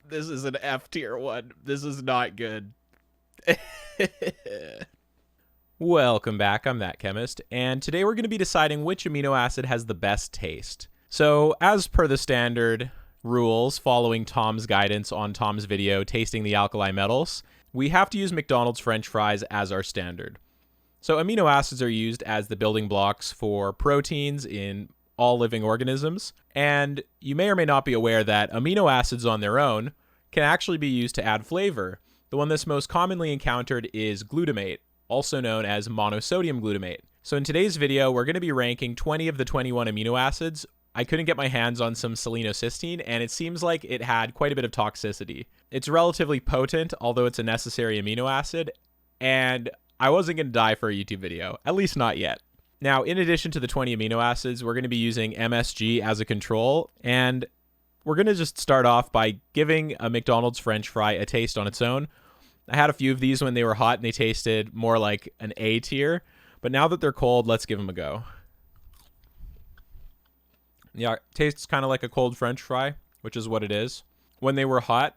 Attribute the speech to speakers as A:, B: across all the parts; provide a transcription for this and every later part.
A: This is an F tier one. This is not good. Welcome back, I'm that chemist, and today we're going to be deciding which amino acid has the best taste. So, as per the standard rules following Tom's guidance on Tom's video, Tasting the Alkali Metals, we have to use McDonald's French fries as our standard. So, amino acids are used as the building blocks for proteins in all living organisms, and you may or may not be aware that amino acids on their own can actually be used to add flavor. The one that's most commonly encountered is glutamate, also known as monosodium glutamate. So in today's video, we're going to be ranking 20 of the 21 amino acids. I couldn't get my hands on some selenocysteine, and it seems like it had quite a bit of toxicity. It's relatively potent, although it's a necessary amino acid, and I wasn't going to die for a YouTube video, at least not yet. Now, in addition to the 20 amino acids, we're going to be using MSG as a control, and we're going to just start off by giving a McDonald's French fry a taste on its own. I had a few of these when they were hot, and they tasted more like an A tier, but now that they're cold, let's give them a go. Yeah, it tastes kind of like a cold French fry, which is what it is. When they were hot,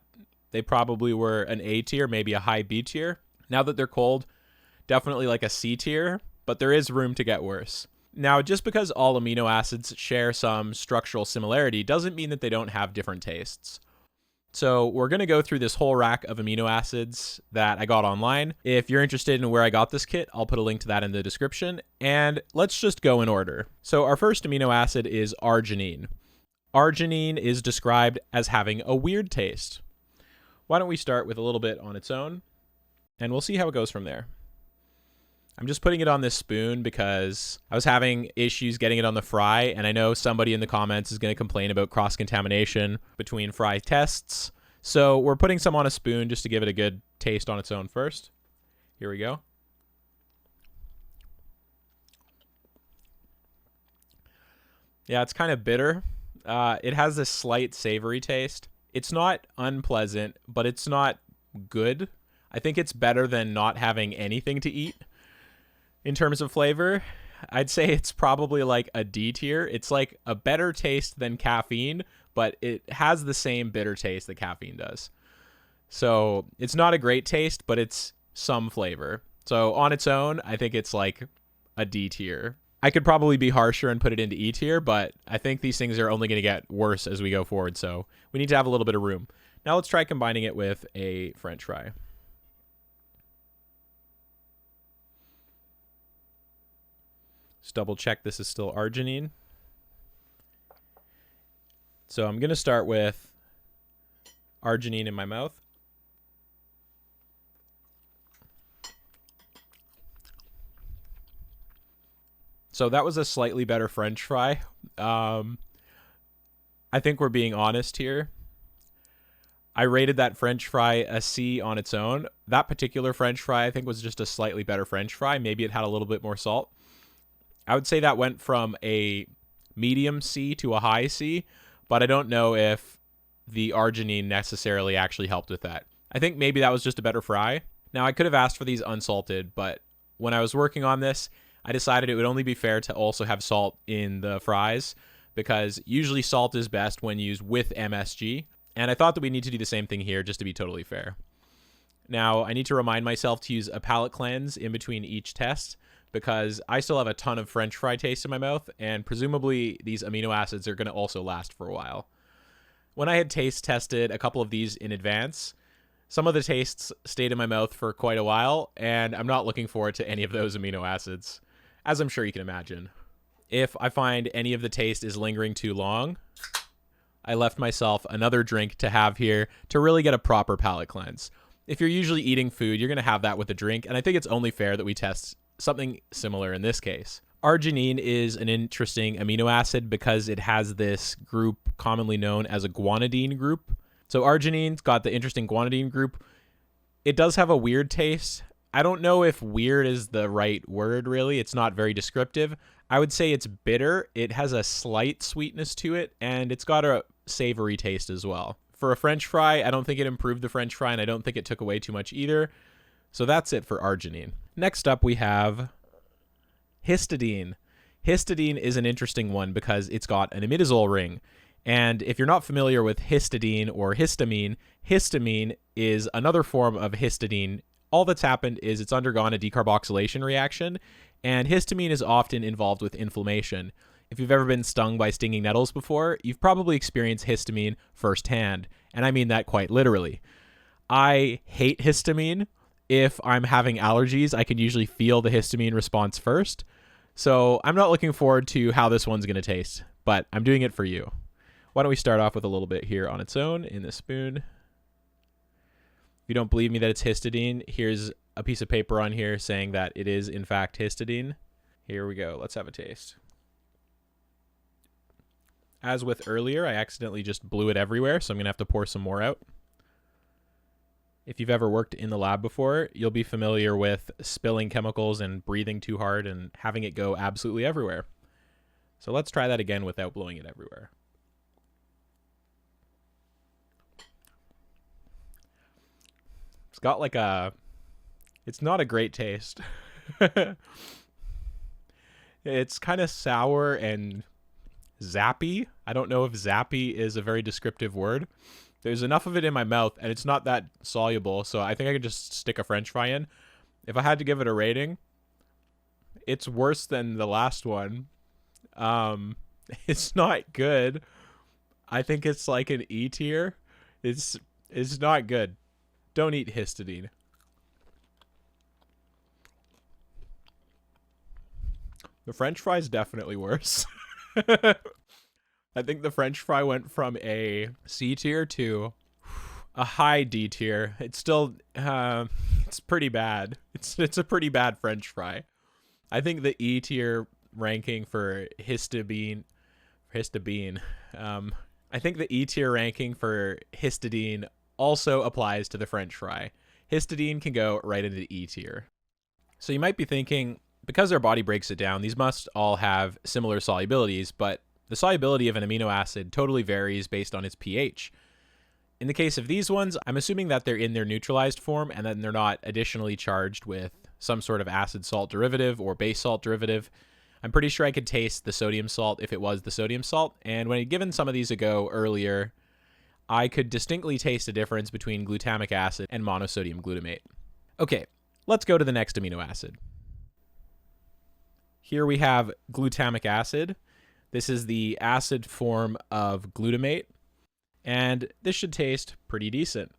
A: they probably were an A tier, maybe a high B tier. Now that they're cold, definitely like a C tier, but there is room to get worse. Now, just because all amino acids share some structural similarity doesn't mean that they don't have different tastes. So we're going to go through this whole rack of amino acids that I got online. If you're interested in where I got this kit, I'll put a link to that in the description. And let's just go in order. So our first amino acid is arginine. Arginine is described as having a weird taste. Why don't we start with a little bit on its own, and we'll see how it goes from there. I'm just putting it on this spoon because I was having issues getting it on the fry, and I know somebody in the comments is going to complain about cross-contamination between fry tests. So we're putting some on a spoon just to give it a good taste on its own first. Here we go. Yeah, it's kind of bitter. It has this slight savory taste. It's not unpleasant, but it's not good. I think it's better than not having anything to eat. In terms of flavor, I'd say it's probably like a D tier. It's like a better taste than caffeine, but it has the same bitter taste that caffeine does. So it's not a great taste, but it's some flavor. So on its own, I think it's like a D tier. I could probably be harsher and put it into E tier, but I think these things are only going to get worse as we go forward. So we need to have a little bit of room. Now let's try combining it with a French fry. Just double check this is still arginine. So I'm going to start with arginine in my mouth. So that was a slightly better French fry. I think we're being honest here. I rated that French fry a C on its own. That particular French fry I think was just a slightly better French fry. Maybe it had a little bit more salt. I would say that went from a medium C to a high C, but I don't know if the arginine necessarily actually helped with that. I think maybe that was just a better fry. Now, I could have asked for these unsalted, but when I was working on this, I decided it would only be fair to also have salt in the fries, because usually salt is best when used with MSG, and I thought that we need to do the same thing here just to be totally fair. Now, I need to remind myself to use a palate cleanse in between each test, because I still have a ton of French fry taste in my mouth, and presumably these amino acids are going to also last for a while. When I had taste tested a couple of these in advance, some of the tastes stayed in my mouth for quite a while, and I'm not looking forward to any of those amino acids, as I'm sure you can imagine. If I find any of the taste is lingering too long, I left myself another drink to have here to really get a proper palate cleanse. If you're usually eating food, you're going to have that with a drink, and I think it's only fair that we test something similar in this case. Arginine is an interesting amino acid because it has this group commonly known as a guanidine group. So arginine's got the interesting guanidine group. It does have a weird taste. I don't know if weird is the right word, really. It's not very descriptive. I would say it's bitter. It has a slight sweetness to it, and it's got a savory taste as well. For a French fry, I don't think it improved the French fry, and I don't think it took away too much either. So that's it for arginine. Next up, we have histidine. Histidine is an interesting one because it's got an imidazole ring. And if you're not familiar with histidine or histamine, histamine is another form of histidine. All that's happened is it's undergone a decarboxylation reaction, and histamine is often involved with inflammation. If you've ever been stung by stinging nettles before, you've probably experienced histamine firsthand, and I mean that quite literally. I hate histamine. If I'm having allergies, I can usually feel the histamine response first. So I'm not looking forward to how this one's going to taste, but I'm doing it for you. Why don't we start off with a little bit here on its own in the spoon. If you don't believe me that it's histidine, here's a piece of paper on here saying that it is in fact histidine. Here we go. Let's have a taste. As with earlier, I accidentally just blew it everywhere, so I'm going to have to pour some more out. If you've ever worked in the lab before, you'll be familiar with spilling chemicals and breathing too hard and having it go absolutely everywhere. So let's try that again without blowing it everywhere. It's got like it's not a great taste. It's kind of sour and zappy. I don't know if zappy is a very descriptive word. There's enough of it in my mouth, and it's not that soluble, so I think I could just stick a French fry in. If I had to give it a rating, it's worse than the last one. It's not good. I think it's like an E tier. It's not good. Don't eat histidine. The French fry is definitely worse. I think the French fry went from a C tier to a high D tier. It's still, it's pretty bad. It's a pretty bad French fry. I think the E tier ranking for histidine. I think the E tier ranking for histidine also applies to the French fry. Histidine can go right into the E tier. So you might be thinking, because our body breaks it down, these must all have similar solubilities, but the solubility of an amino acid totally varies based on its pH. In the case of these ones, I'm assuming that they're in their neutralized form and then they're not additionally charged with some sort of acid-salt derivative or base-salt derivative. I'm pretty sure I could taste the sodium salt if it was the sodium salt, and when I'd given some of these a go earlier, I could distinctly taste a difference between glutamic acid and monosodium glutamate. Okay, let's go to the next amino acid. Here we have glutamic acid. This is the acid form of glutamate, and this should taste pretty decent.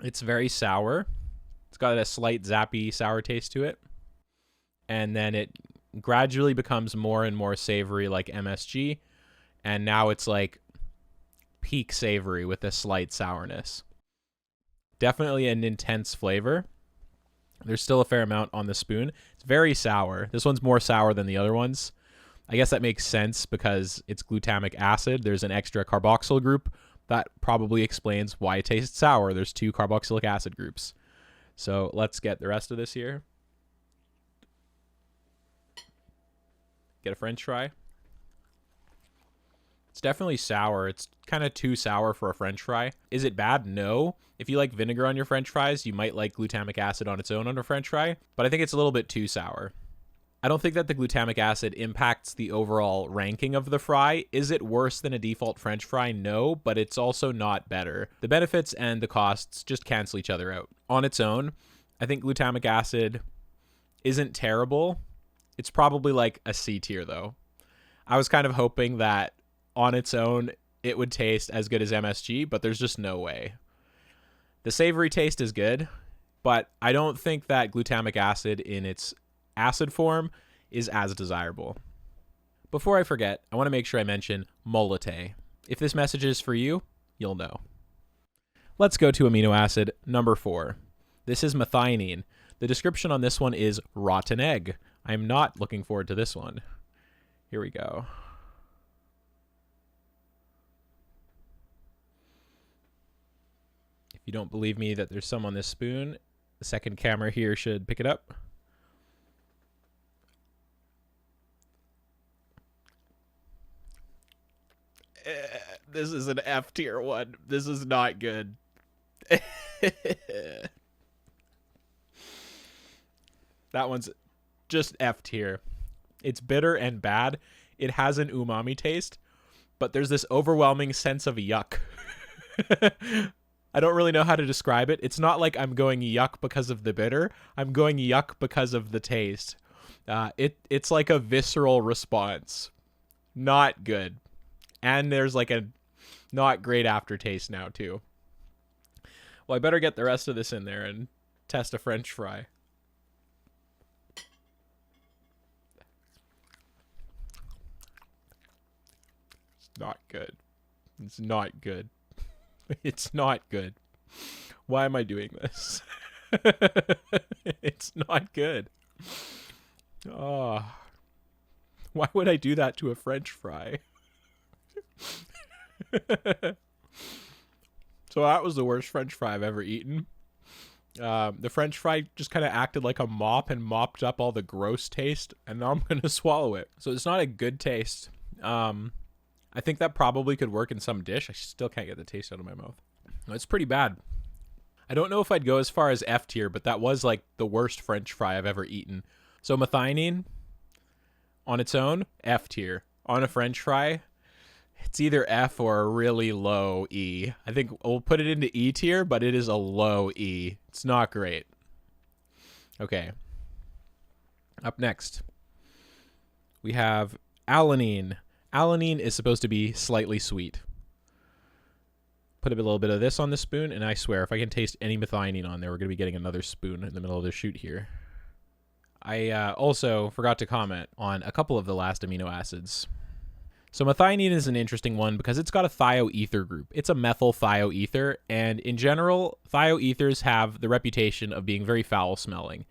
A: It's very sour. It's got a slight zappy sour taste to it. And then it gradually becomes more and more savory like MSG. And now it's like peak savory with a slight sourness. Definitely an intense flavor. There's still a fair amount on the spoon. It's very sour. This one's more sour than the other ones. I guess that makes sense because it's glutamic acid. There's an extra carboxyl group. That probably explains why it tastes sour. There's 2 carboxylic acid groups. So let's get the rest of this here. Get a French fry. It's definitely sour. It's kind of too sour for a French fry. Is it bad? No. If you like vinegar on your French fries, you might like glutamic acid on its own on a French fry, but I think it's a little bit too sour. I don't think that the glutamic acid impacts the overall ranking of the fry. Is it worse than a default French fry? No, but it's also not better. The benefits and the costs just cancel each other out. On its own, I think glutamic acid isn't terrible. It's probably like a C tier though. I was kind of hoping that on its own, it would taste as good as MSG, but there's just no way. The savory taste is good, but I don't think that glutamic acid in its acid form is as desirable. Before I forget, I want to make sure I mention molate. If this message is for you, you'll know. Let's go to amino acid number 4. This is methionine. The description on this one is rotten egg. I'm not looking forward to this one. Here we go. If you don't believe me that there's some on this spoon, the second camera here should pick it up. This is an F tier one. This is not good. That one's just F tier. It's bitter and bad. It has an umami taste, but there's this overwhelming sense of yuck. I don't really know how to describe it. It's not like I'm going yuck because of the bitter. I'm going yuck because of the taste. It's like a visceral response. Not good. And there's like a not great aftertaste now too. Well, I better get the rest of this in there and test a French fry. It's not good. It's not good. It's not good. Why am I doing this? It's not good. Oh, why would I do that to a French fry? So that was the worst French fry I've ever eaten. The French fry just kind of acted like a mop and mopped up all the gross taste, and now I'm going to swallow it. So it's not a good taste. I think that probably could work in some dish. I still can't get the taste out of my mouth. It's pretty bad. I don't know if I'd go as far as F tier, but that was like the worst French fry I've ever eaten. So methionine on its own, F tier. On a French fry, it's either F or a really low E. I think we'll put it into E tier, but it is a low E. It's not great. Okay. Up next, we have Alanine. Alanine is supposed to be slightly sweet. Put a little bit of this on the spoon, and I swear, if I can taste any methionine on there, we're going to be getting another spoon in the middle of the shoot here. I also forgot to comment on a couple of the last amino acids. So methionine is an interesting one because it's got a thioether group. It's a methyl thioether, and in general, thioethers have the reputation of being very foul smelling.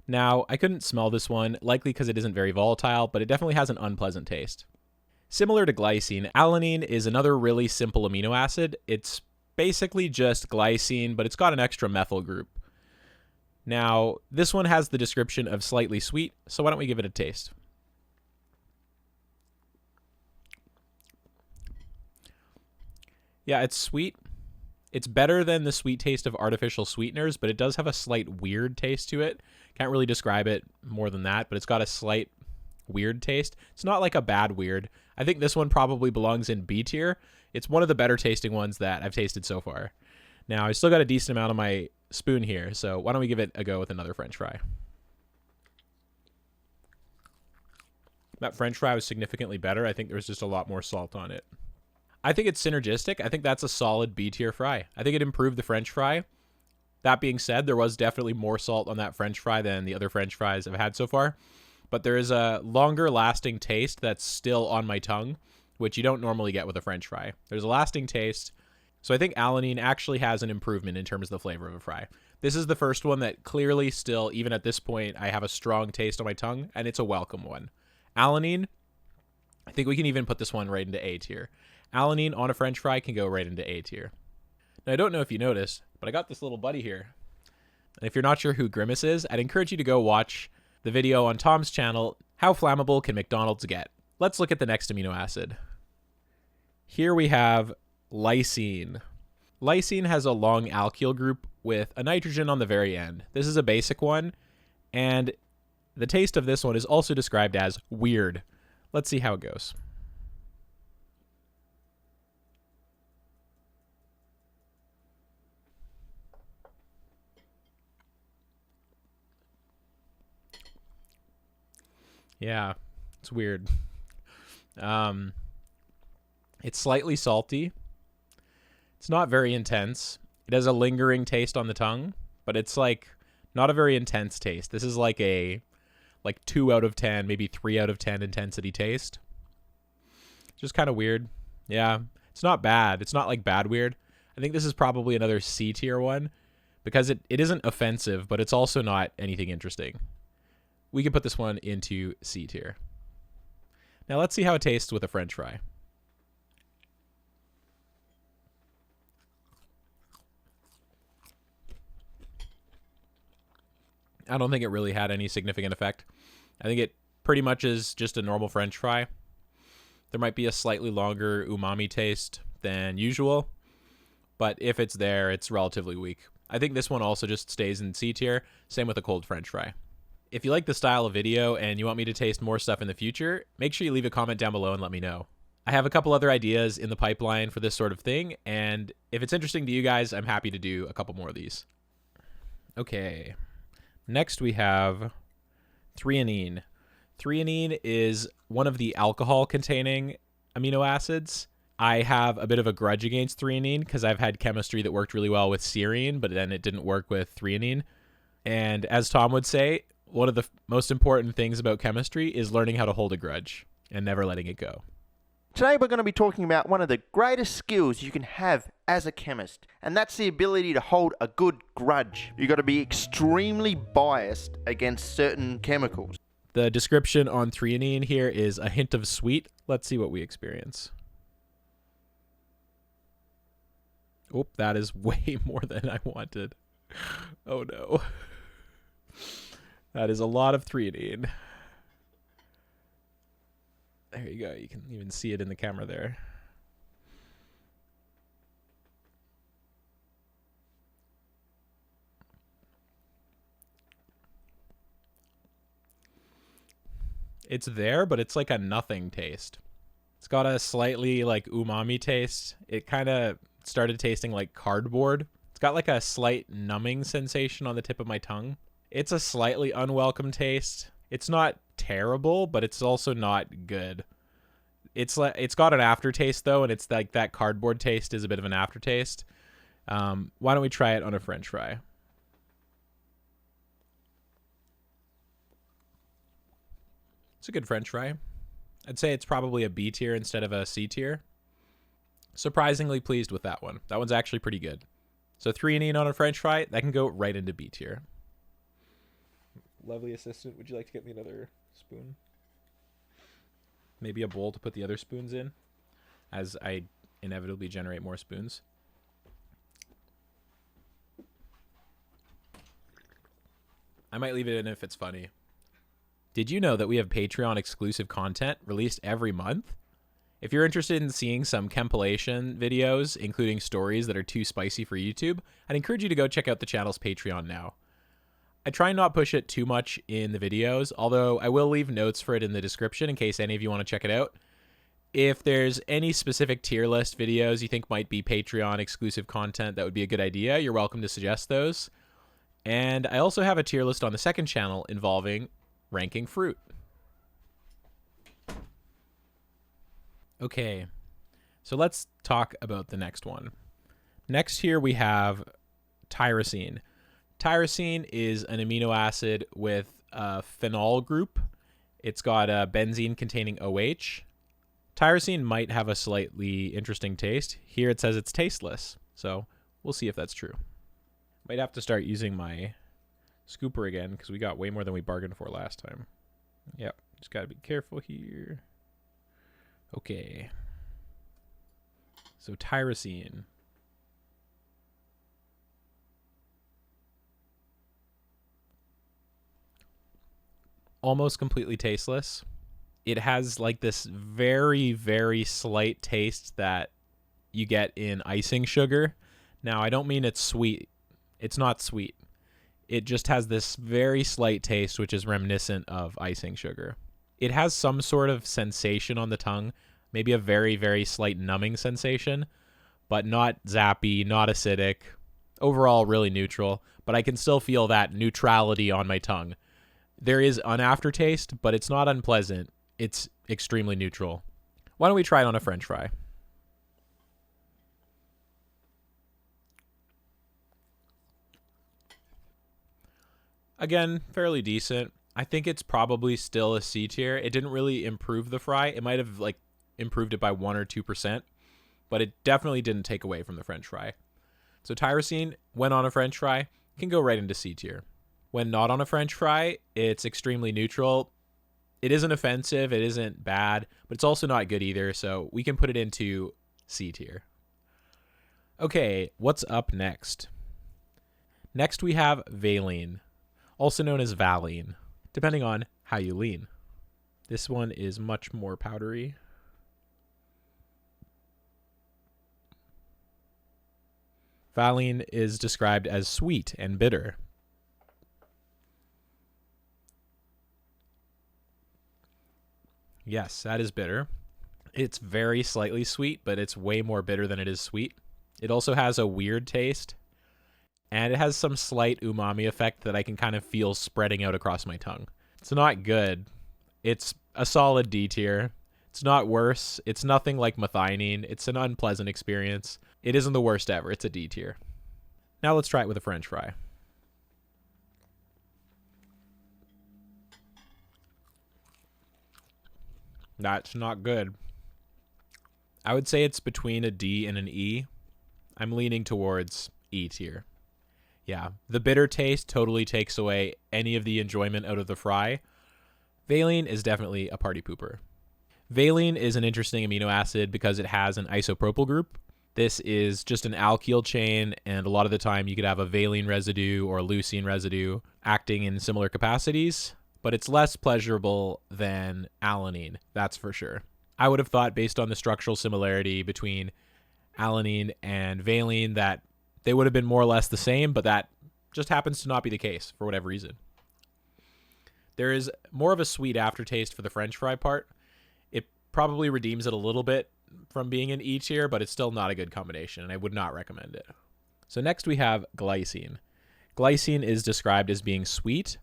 A: Now, I couldn't smell this one, likely because it isn't very volatile, but it definitely has an unpleasant taste. Similar to glycine, alanine is another really simple amino acid. It's basically just glycine, but it's got an extra methyl group. Now, this one has the description of slightly sweet, so why don't we give it a taste? Yeah, it's sweet. It's better than the sweet taste of artificial sweeteners, but it does have a slight weird taste to it. Can't really describe it more than that, but it's got a slight weird taste. It's not like a bad weird. I think this one probably belongs in B tier. It's one of the better tasting ones that I've tasted so far. Now, I still got a decent amount on my spoon here, so why don't we give it a go with another French fry? That French fry was significantly better. I think there was just a lot more salt on it. I think it's synergistic. I think that's a solid B tier fry. I think it improved the French fry. That being said, there was definitely more salt on that French fry than the other French fries I've had so far. But there is a longer lasting taste that's still on my tongue, which you don't normally get with a French fry. There's a lasting taste. So I think alanine actually has an improvement in terms of the flavor of a fry. This is the first one that clearly still, even at this point, I have a strong taste on my tongue, and it's a welcome one. Alanine, I think we can even put this one right into A tier. Alanine on a French fry can go right into A tier. Now, I don't know if you noticed, but I got this little buddy here. And if you're not sure who Grimace is, I'd encourage you to go watch the video on Tom's channel, How Flammable Can McDonald's Get? Let's look at the next amino acid. Here we have lysine. Lysine has a long alkyl group with a nitrogen on the very end. This is a basic one, and the taste of this one is also described as weird. Let's see how it goes. Yeah, it's weird. It's slightly salty. It's not very intense. It has a lingering taste on the tongue, but it's like not a very intense taste. This is like a 2 out of 10, maybe 3 out of 10 intensity taste. It's just kind of weird. Yeah, it's not bad. It's not like bad weird. I think this is probably another C tier one because it isn't offensive, but it's also not anything interesting. We can put this one into C tier. Now let's see how it tastes with a French fry. I don't think it really had any significant effect. I think it pretty much is just a normal French fry. There might be a slightly longer umami taste than usual, but if it's there, it's relatively weak. I think this one also just stays in C tier. Same with a cold French fry. If you like the style of video and you want me to taste more stuff in the future, make sure you leave a comment down below and let me know. I have a couple other ideas in the pipeline for this sort of thing, and if it's interesting to you guys, I'm happy to do a couple more of these. Okay, next we have Threonine. Threonine is one of the alcohol-containing amino acids. I have a bit of a grudge against Threonine because I've had chemistry that worked really well with Serine, but then it didn't work with Threonine. And as Tom would say, one of the most important things about chemistry is learning how to hold a grudge and never letting it go.
B: Today we're going to be talking about one of the greatest skills you can have as a chemist, and that's the ability to hold a good grudge. You've got to be extremely biased against certain chemicals.
A: The description on Threonine here is a hint of sweet. Let's see what we experience. Oh, that is way more than I wanted. Oh no. That is a lot of Threonine. There you go. You can even see it in the camera there. It's there, but it's like a nothing taste. It's got a slightly like umami taste. It kind of started tasting like cardboard. It's got like a slight numbing sensation on the tip of my tongue. It's a slightly unwelcome taste. It's not terrible, but it's also not good. It's got an aftertaste though, and it's like that cardboard taste is a bit of an aftertaste. Why don't we try it on a French fry? It's a good French fry. I'd say it's probably a B tier instead of a C tier. Surprisingly pleased with that one. That one's actually pretty good. So Threonine on a French fry, that can go right into B tier. Lovely assistant, would you like to get me another spoon? Maybe a bowl to put the other spoons in, as I inevitably generate more spoons. I might leave it in if it's funny. Did you know that we have Patreon exclusive content released every month? If you're interested in seeing some compilation videos, including stories that are too spicy for YouTube, I'd encourage you to go check out the channel's Patreon now. I try not push it too much in the videos, although I will leave notes for it in the description in case any of you want to check it out. If there's any specific tier list videos you think might be Patreon exclusive content that would be a good idea, you're welcome to suggest those. And I also have a tier list on the second channel involving ranking fruit. Okay, so let's talk about the next one. Next here we have tyrosine. Tyrosine is an amino acid with a phenol group. It's got a benzene containing OH. Tyrosine might have a slightly interesting taste. Here it says it's tasteless, so we'll see if that's true. Might have to start using my scooper again because we got way more than we bargained for last time. Yep, just got to be careful here. Okay. So tyrosine. Almost completely tasteless. It has like this very, very slight taste that you get in icing sugar. Now, I don't mean it's sweet. It's not sweet. It just has this very slight taste, which is reminiscent of icing sugar. It has some sort of sensation on the tongue, maybe a very, very slight numbing sensation, but not zappy, not acidic. Overall, really neutral, but I can still feel that neutrality on my tongue. There is an aftertaste, but it's not unpleasant. It's extremely neutral. Why don't we try it on a French fry? Again, fairly decent. I think it's probably still a C tier. It didn't really improve the fry. It might have like improved it by 1 or 2%, but it definitely didn't take away from the French fry. So tyrosine, when on a French fry, can go right into C tier. When not on a French fry, it's extremely neutral. It isn't offensive, it isn't bad, but it's also not good either, so we can put it into C tier. Okay, what's up next? Next we have Valine, also known as Valine, depending on how you lean. This one is much more powdery. Valine is described as sweet and bitter. Yes, that is bitter. It's very slightly sweet, but it's way more bitter than it is sweet. It also has a weird taste, and it has some slight umami effect that I can kind of feel spreading out across my tongue. It's not good. It's a solid D tier. It's not worse. It's nothing like methionine. It's an unpleasant experience. It isn't the worst ever. It's a D tier. Now let's try it with a French fry. That's not good. I would say it's between a D and an E. I'm leaning towards E tier. Yeah, the bitter taste totally takes away any of the enjoyment out of the fry. Valine is definitely a party pooper. Valine is an interesting amino acid because it has an isopropyl group. This is just an alkyl chain, and a lot of the time you could have a valine residue or a leucine residue acting in similar capacities, but it's less pleasurable than alanine, that's for sure. I would have thought, based on the structural similarity between alanine and valine, that they would have been more or less the same, but that just happens to not be the case for whatever reason. There is more of a sweet aftertaste for the French fry part. It probably redeems it a little bit from being an E tier, but it's still not a good combination, and I would not recommend it. So next we have glycine. Glycine is described as being sweet.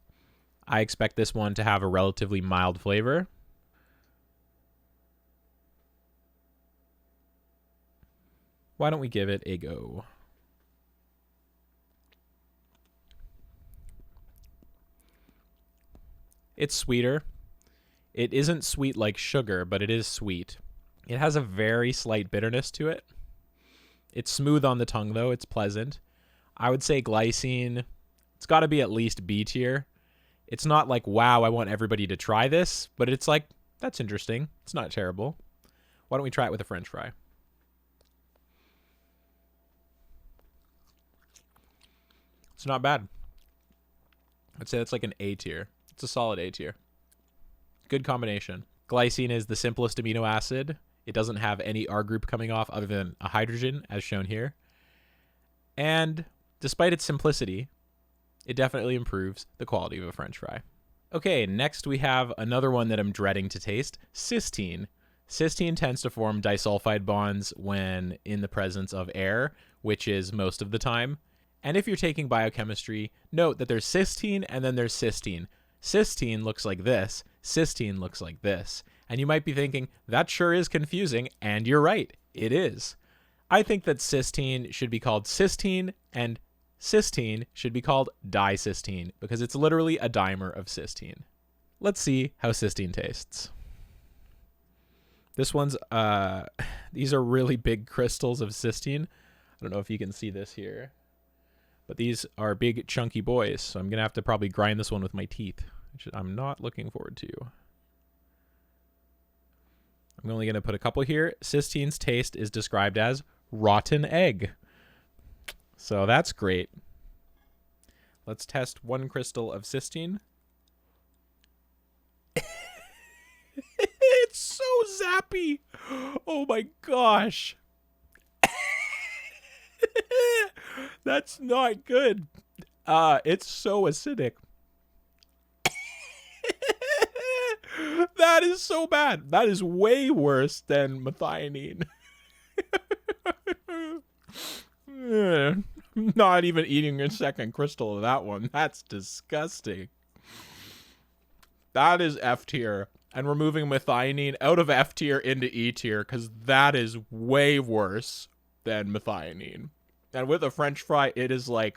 A: I expect this one to have a relatively mild flavor. Why don't we give it a go? It's sweeter. It isn't sweet like sugar, but it is sweet. It has a very slight bitterness to it. It's smooth on the tongue, though. It's pleasant. I would say glycine, it's got to be at least B tier. It's not like, wow, I want everybody to try this, but it's like, that's interesting. It's not terrible. Why don't we try it with a French fry? It's not bad. I'd say that's like an A tier. It's a solid A tier. Good combination. Glycine is the simplest amino acid. It doesn't have any R group coming off other than a hydrogen, as shown here. And despite its simplicity, it definitely improves the quality of a French fry. Okay, next we have another one that I'm dreading to taste, cysteine. Cysteine tends to form disulfide bonds when in the presence of air, which is most of the time. And if you're taking biochemistry, note that there's cysteine and then there's cysteine. Cysteine looks like this, cysteine looks like this. And you might be thinking, that sure is confusing, and you're right, it is. I think that cysteine should be called cysteine, and cysteine should be called dicysteine, because it's literally a dimer of cysteine. Let's see how cysteine tastes. This one's, these are really big crystals of cysteine. I don't know if you can see this here. But these are big, chunky boys, so I'm going to have to probably grind this one with my teeth, which I'm not looking forward to. I'm only going to put a couple here. Cysteine's taste is described as rotten egg. So that's great. Let's test one crystal of cysteine. It's so zappy. Oh my gosh. That's not good. It's so acidic. That is so bad. That is way worse than methionine. Not even eating a second crystal of that one. That's disgusting. That is F tier. And we're moving methionine out of F tier into E tier because that is way worse than methionine. And with a French fry, it is like,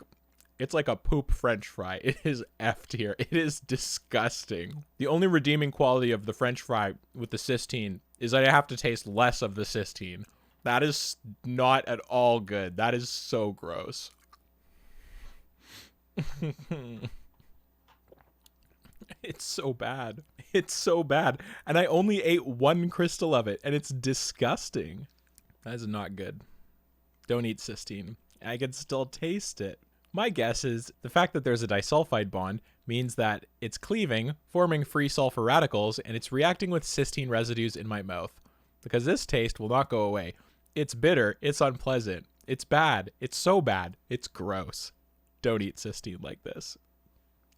A: it's like a poop French fry. It is F tier. It is disgusting. The only redeeming quality of the French fry with the cysteine is that I have to taste less of the cysteine. That is not at all good. That is so gross. It's so bad. It's so bad. And I only ate one crystal of it, and it's disgusting. That is not good. Don't eat cysteine. I can still taste it. My guess is the fact that there's a disulfide bond means that it's cleaving, forming free sulfur radicals, and it's reacting with cysteine residues in my mouth. Because this taste will not go away. It's bitter, it's unpleasant, It's bad. It's so bad. It's gross. Don't eat cysteine like this.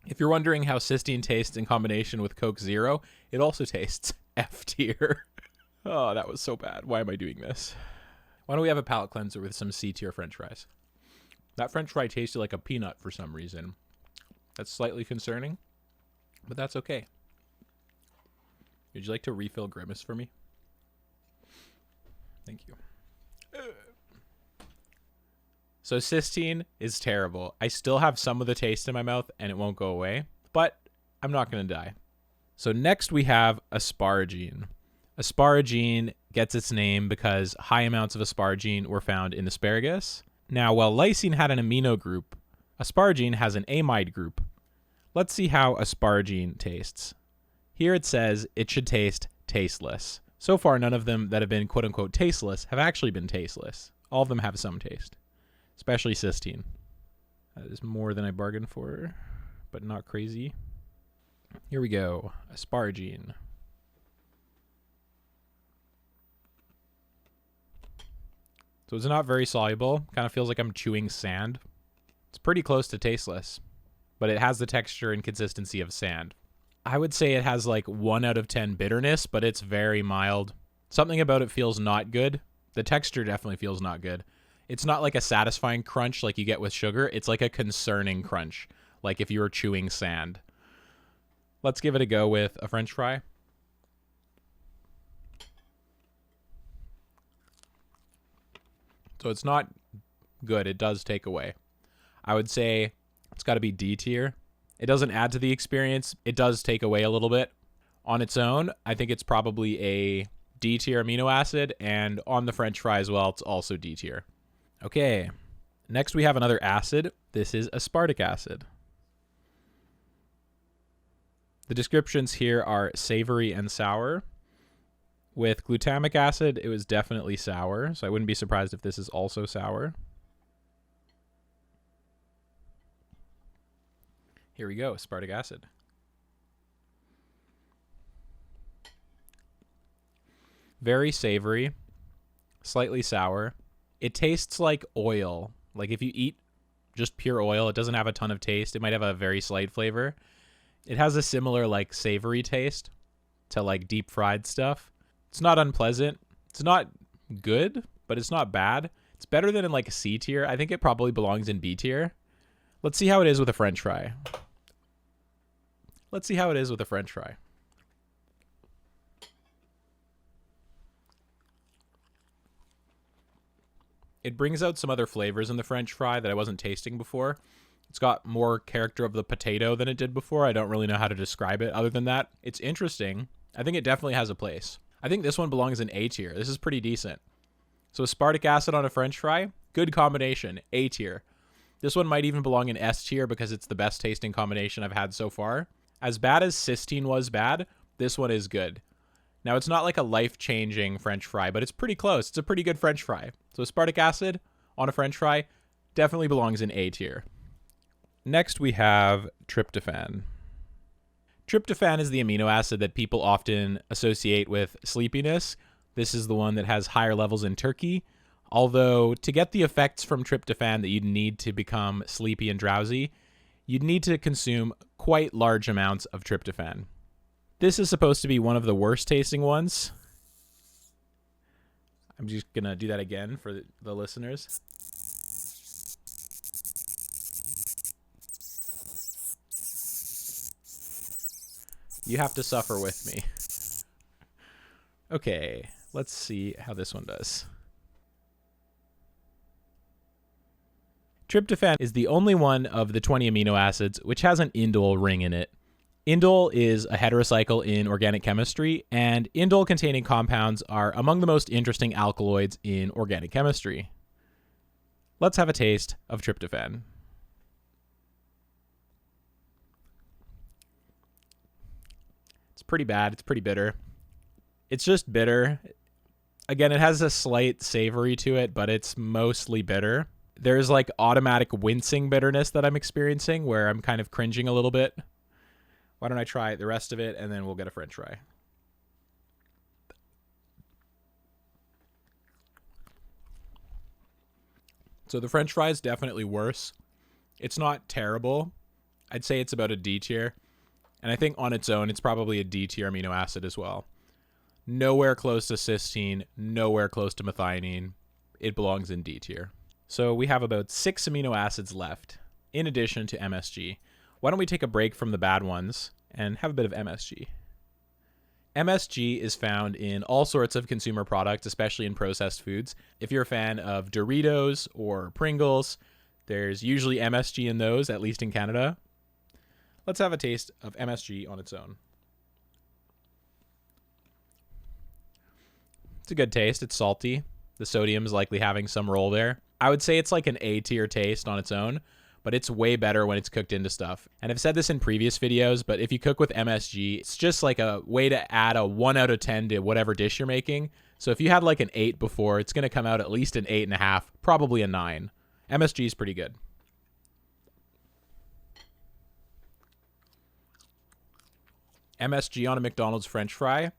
A: If you're wondering how cysteine tastes in combination with Coke Zero, it also tastes F tier. Oh, that was so bad. Why am I doing this? Why don't we have a palate cleanser with some C tier french fries? That french fry tasted like a peanut for some reason. That's slightly concerning, but that's okay. Would you like to refill Grimace for me? Thank you. So cysteine is terrible. I still have some of the taste in my mouth and it won't go away, but I'm not going to die. So next we have asparagine. Asparagine gets its name because high amounts of asparagine were found in asparagus. Now, while lysine had an amino group, asparagine has an amide group. Let's see how asparagine tastes. Here it says it should taste tasteless. So far, none of them that have been quote-unquote tasteless have actually been tasteless. All of them have some taste. Especially cysteine. That is more than I bargained for, but not crazy. Here we go. Asparagine. So it's not very soluble. Kind of feels like I'm chewing sand. It's pretty close to tasteless, but it has the texture and consistency of sand. I would say it has like 1 out of 10 bitterness, but it's very mild. Something about it feels not good. The texture definitely feels not good. It's not like a satisfying crunch like you get with sugar. It's like a concerning crunch, like if you were chewing sand. Let's give it a go with a french fry. So it's not good. It does take away. I would say it's got to be D tier. It doesn't add to the experience. It does take away a little bit. On its own, I think it's probably a D tier amino acid, and on the french fry as well, it's also D tier. Okay, next we have another acid. This is aspartic acid. The descriptions here are savory and sour. With glutamic acid, it was definitely sour, so I wouldn't be surprised if this is also sour. Here we go, aspartic acid. Very savory, slightly sour. It tastes like oil. Like if you eat just pure oil, it doesn't have a ton of taste. It might have a very slight flavor. It has a similar like savory taste to like deep fried stuff. It's not unpleasant. It's not good, but it's not bad. It's better than in like a C tier. I think it probably belongs in B tier. Let's see how it is with a french fry. Let's see how it is with a french fry. It brings out some other flavors in the french fry that I wasn't tasting before. It's got more character of the potato than it did before. I don't really know how to describe it other than that. It's interesting. I think it definitely has a place. I think this one belongs in A tier. This is pretty decent. So aspartic acid on a french fry, good combination, A tier. This one might even belong in S tier because it's the best tasting combination I've had so far. As bad as cysteine was bad, this one is good. Now, it's not like a life-changing french fry, but it's pretty close. It's a pretty good french fry. So aspartic acid on a french fry definitely belongs in A tier. Next, we have tryptophan. Tryptophan is the amino acid that people often associate with sleepiness. This is the one that has higher levels in turkey. Although, to get the effects from tryptophan that you'd need to become sleepy and drowsy, you'd need to consume quite large amounts of tryptophan. This is supposed to be one of the worst tasting ones. I'm just going to do that again for the listeners. You have to suffer with me. Okay, let's see how this one does. Tryptophan is the only one of the 20 amino acids which has an indole ring in it. Indole is a heterocycle in organic chemistry, and indole-containing compounds are among the most interesting alkaloids in organic chemistry. Let's have a taste of tryptophan. It's pretty bad. It's pretty bitter. It's just bitter. Again, it has a slight savory to it, but it's mostly bitter. There's like automatic wincing bitterness that I'm experiencing where I'm kind of cringing a little bit. Why don't I try the rest of it, and then we'll get a french fry. So the French fry is definitely worse. It's not terrible. I'd say it's about a D tier. And I think on its own, it's probably a D tier amino acid as well. Nowhere close to cysteine, nowhere close to methionine. It belongs in D tier. So we have about 6 amino acids left, in addition to MSG. Why don't we take a break from the bad ones and have a bit of MSG? MSG is found in all sorts of consumer products, especially in processed foods. If you're a fan of Doritos or Pringles, there's usually MSG in those, at least in Canada. Let's have a taste of MSG on its own. It's a good taste. It's salty. The sodium is likely having some role there. I would say it's like an A tier taste on its own, but it's way better when it's cooked into stuff. And I've said this in previous videos, but if you cook with MSG, it's just like a way to add a 1 out of 10 to whatever dish you're making. So if you had like an 8 before, it's going to come out at least an 8.5, probably a 9. MSG is pretty good. MSG on a McDonald's French fry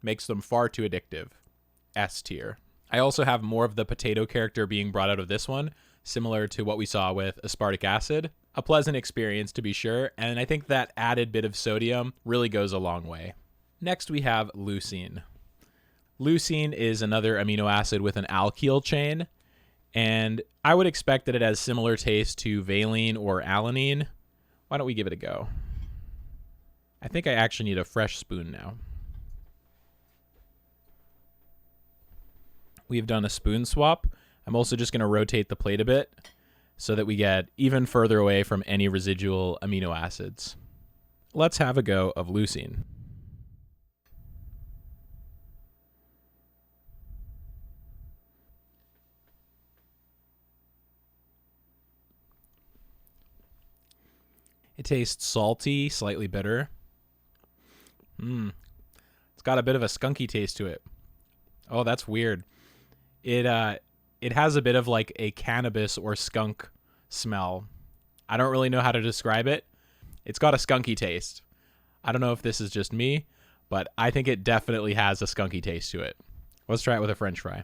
A: makes them far too addictive. S tier. I also have more of the potato character being brought out of this one, similar to what we saw with aspartic acid. A pleasant experience to be sure, and I think that added bit of sodium really goes a long way. Next we have leucine. Leucine is another amino acid with an alkyl chain, and I would expect that it has similar taste to valine or alanine. Why don't we give it a go? I think I actually need a fresh spoon now. We've done a spoon swap. I'm also just going to rotate the plate a bit so that we get even further away from any residual amino acids. Let's have a go of leucine. It tastes salty, slightly bitter. It's got a bit of a skunky taste to it. Oh, that's weird. It has a bit of like a cannabis or skunk smell. I don't really know how to describe it. It's got a skunky taste. I don't know if this is just me, but I think it definitely has a skunky taste to it. Let's try it with a French fry.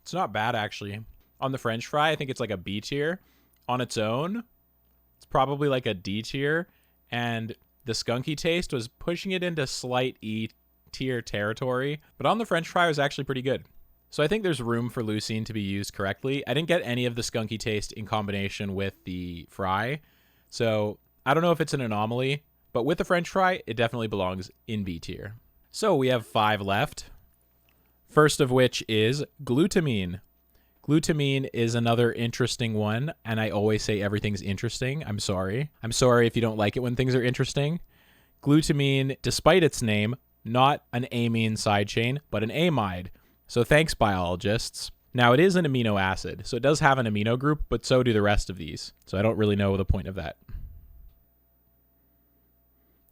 A: It's not bad, actually. On the French fry, I think it's like a B tier. On its own, it's probably like a D tier. And the skunky taste was pushing it into slight E tier territory. But on the French fry, it was actually pretty good. So I think there's room for leucine to be used correctly. I didn't get any of the skunky taste in combination with the fry. So I don't know if it's an anomaly. But with the French fry, it definitely belongs in B tier. So we have 5 left. First of which is glutamine. Glutamine is another interesting one, and I always say everything's interesting. I'm sorry. I'm sorry if you don't like it when things are interesting. Glutamine, despite its name, not an amine side chain, but an amide. So thanks, biologists. Now, it is an amino acid, so it does have an amino group, but so do the rest of these. So I don't really know the point of that.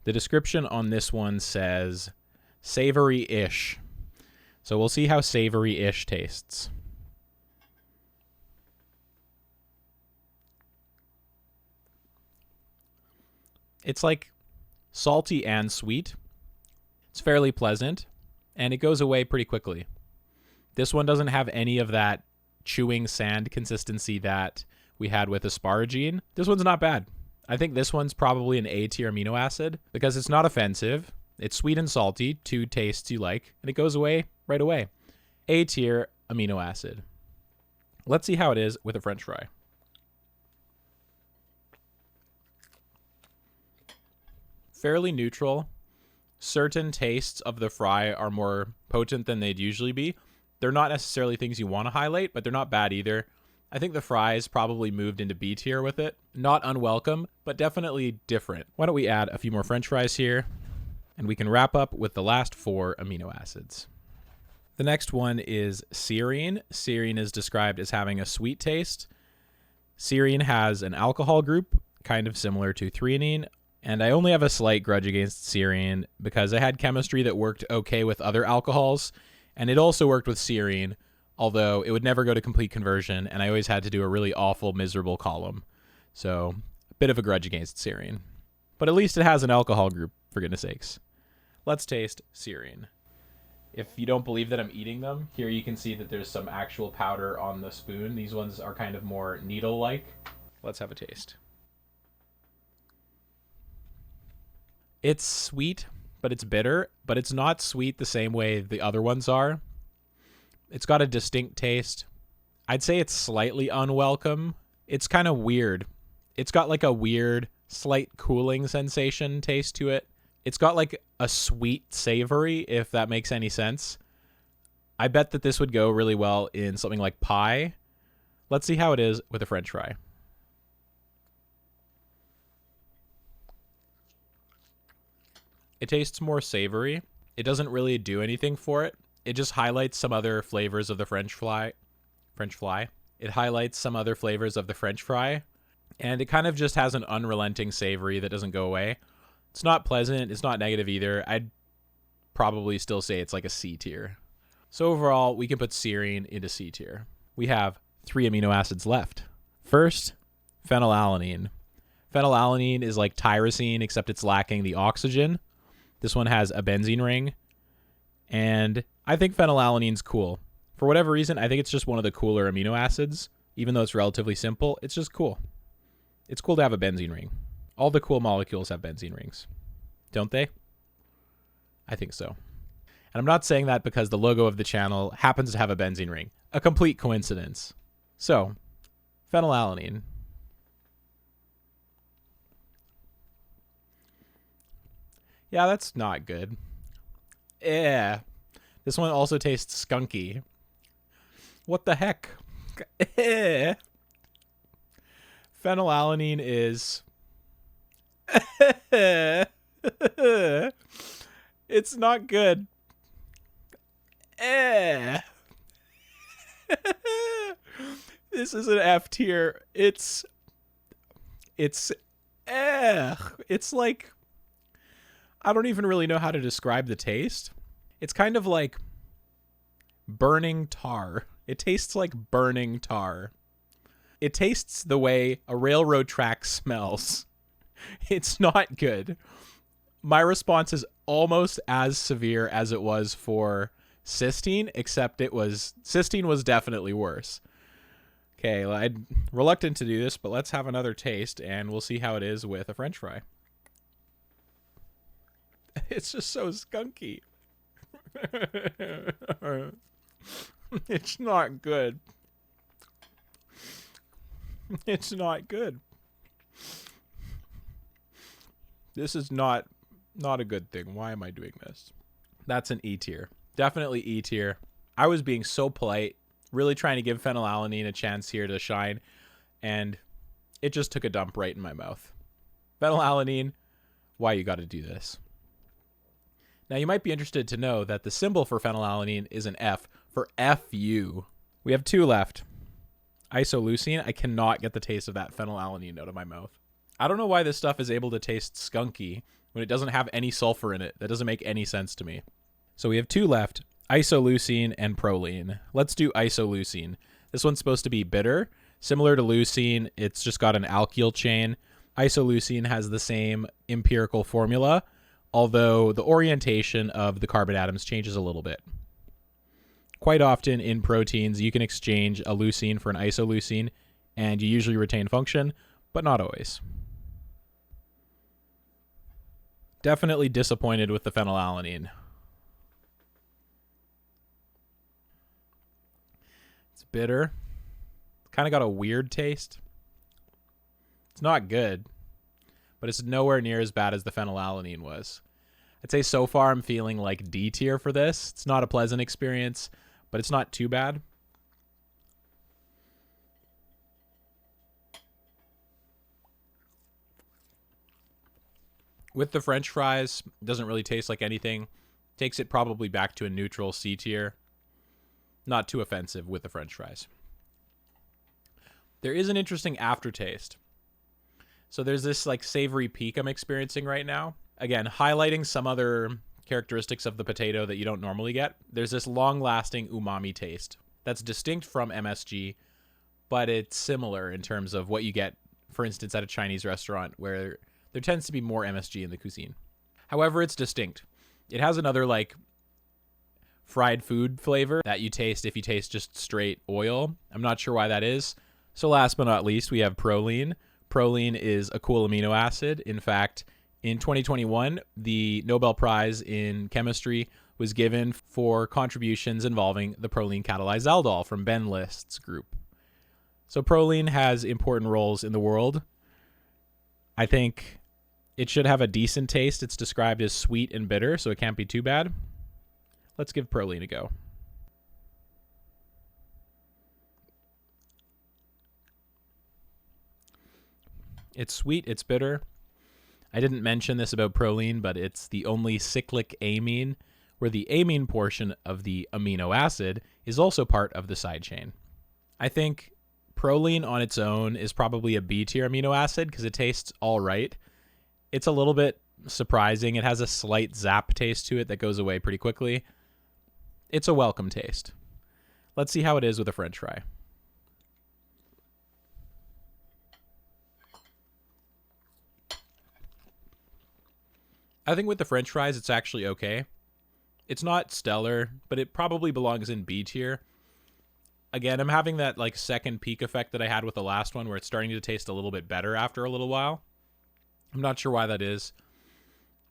A: The description on this one says savory-ish. So we'll see how savory-ish tastes. It's like salty and sweet. It's fairly pleasant, and it goes away pretty quickly. This one doesn't have any of that chewing sand consistency that we had with asparagine. This one's not bad. I think this one's probably an A tier amino acid because it's not offensive. It's sweet and salty, 2 tastes you like, and it goes away right away. A tier amino acid. Let's see how it is with a French fry. Fairly neutral. Certain tastes of the fry are more potent than they'd usually be. They're not necessarily things you want to highlight, but they're not bad either. I think the fries probably moved into B tier with it. Not unwelcome, but definitely different. Why don't we add a few more French fries here, and we can wrap up with the last 4 amino acids. The next one is serine. Serine is described as having a sweet taste. Serine has an alcohol group, kind of similar to threonine, and I only have a slight grudge against serine because I had chemistry that worked okay with other alcohols, and it also worked with serine, although it would never go to complete conversion, and I always had to do a really awful, miserable column. So, a bit of a grudge against serine. But at least it has an alcohol group, for goodness sakes. Let's taste serine. If you don't believe that I'm eating them, here you can see that there's some actual powder on the spoon. These ones are kind of more needle-like. Let's have a taste. It's sweet, but it's bitter, but it's not sweet the same way the other ones are. It's got a distinct taste. I'd say it's slightly unwelcome. It's kind of weird. It's got like a weird, slight cooling sensation taste to it. It's got like a sweet savory, if that makes any sense. I bet that this would go really well in something like pie. Let's see how it is with a French fry. It tastes more savory. It doesn't really do anything for it. It just highlights some other flavors of the French fry. It highlights some other flavors of the French fry. And it kind of just has an unrelenting savory that doesn't go away. It's not pleasant. It's not negative either. I'd probably still say it's like a C tier. So overall, we can put serine into C tier. We have 3 amino acids left. First, phenylalanine. Phenylalanine is like tyrosine, except it's lacking the oxygen. This one has a benzene ring. And I think phenylalanine's cool. For whatever reason, I think it's just one of the cooler amino acids. Even though it's relatively simple, it's just cool. It's cool to have a benzene ring. All the cool molecules have benzene rings. Don't they? I think so. And I'm not saying that because the logo of the channel happens to have a benzene ring. A complete coincidence. So, phenylalanine. Yeah, that's not good. Yeah. This one also tastes skunky. What the heck? Phenylalanine is... It's not good. This is an F tier. It's like, I don't even really know how to describe the taste. It's kind of like burning tar. It tastes like burning tar. It tastes the way a railroad track smells. It's not good. My response is almost as severe as it was for cysteine, except cysteine was definitely worse. Okay, I'm reluctant to do this, but let's have another taste, and we'll see how it is with a French fry. It's just so skunky. It's not good. It's not good. This is not a good thing. Why am I doing this? That's an E tier. Definitely E tier. I was being so polite, really trying to give phenylalanine a chance here to shine, and it just took a dump right in my mouth. Phenylalanine, why you got to do this? Now, you might be interested to know that the symbol for phenylalanine is an F for FU. We have 2 left. Isoleucine, I cannot get the taste of that phenylalanine out of my mouth. I don't know why this stuff is able to taste skunky when it doesn't have any sulfur in it. That doesn't make any sense to me. So we have 2 left, Isoleucine and Proline. Let's do Isoleucine. This one's supposed to be bitter. Similar to leucine, it's just got an alkyl chain. Isoleucine has the same empirical formula, although the orientation of the carbon atoms changes a little bit. Quite often in proteins, you can exchange a leucine for an isoleucine, and you usually retain function, but not always. Definitely disappointed with the phenylalanine. It's bitter. Kind of got a weird taste. It's not good, but it's nowhere near as bad as the phenylalanine was. I'd say so far I'm feeling like D tier for this. It's not a pleasant experience, but it's not too bad. With the French fries, it doesn't really taste like anything. Takes it probably back to a neutral C tier. Not too offensive with the French fries. There is an interesting aftertaste. So there's this like savory peak I'm experiencing right now. Again, highlighting some other characteristics of the potato that you don't normally get. There's this long-lasting umami taste that's distinct from MSG, but it's similar in terms of what you get, for instance, at a Chinese restaurant where there tends to be more MSG in the cuisine. However, it's distinct. It has another like fried food flavor that you taste if you taste just straight oil. I'm not sure why that is. So last but not least, we have proline. Proline is a cool amino acid. In fact, in 2021, the Nobel Prize in Chemistry was given for contributions involving the proline catalyzed aldol from Ben List's group. So proline has important roles in the world. I think it should have a decent taste. It's described as sweet and bitter, so it can't be too bad. Let's give proline a go. It's sweet, it's bitter. I didn't mention this about proline, but it's the only cyclic amine, where the amine portion of the amino acid is also part of the side chain. I think proline on its own is probably a B tier amino acid because it tastes all right. It's a little bit surprising. It has a slight zap taste to it that goes away pretty quickly. It's a welcome taste. Let's see how it is with a French fry. I think with the French fries, it's actually okay. It's not stellar, but it probably belongs in B tier. Again, I'm having that like second peak effect that I had with the last one where it's starting to taste a little bit better after a little while. I'm not sure why that is.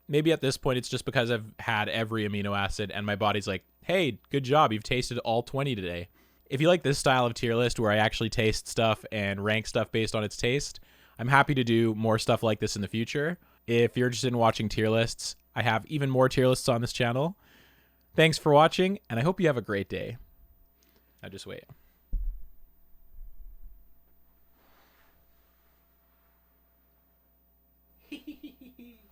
A: Maybe at this point it's just because I've had every amino acid and my body's like, hey, good job, you've tasted all 20 today. If you like this style of tier list where I actually taste stuff and rank stuff based on its taste, I'm happy to do more stuff like this in the future. If you're interested in watching tier lists, I have even more tier lists on this channel. Thanks for watching, and I hope you have a great day. Now just wait.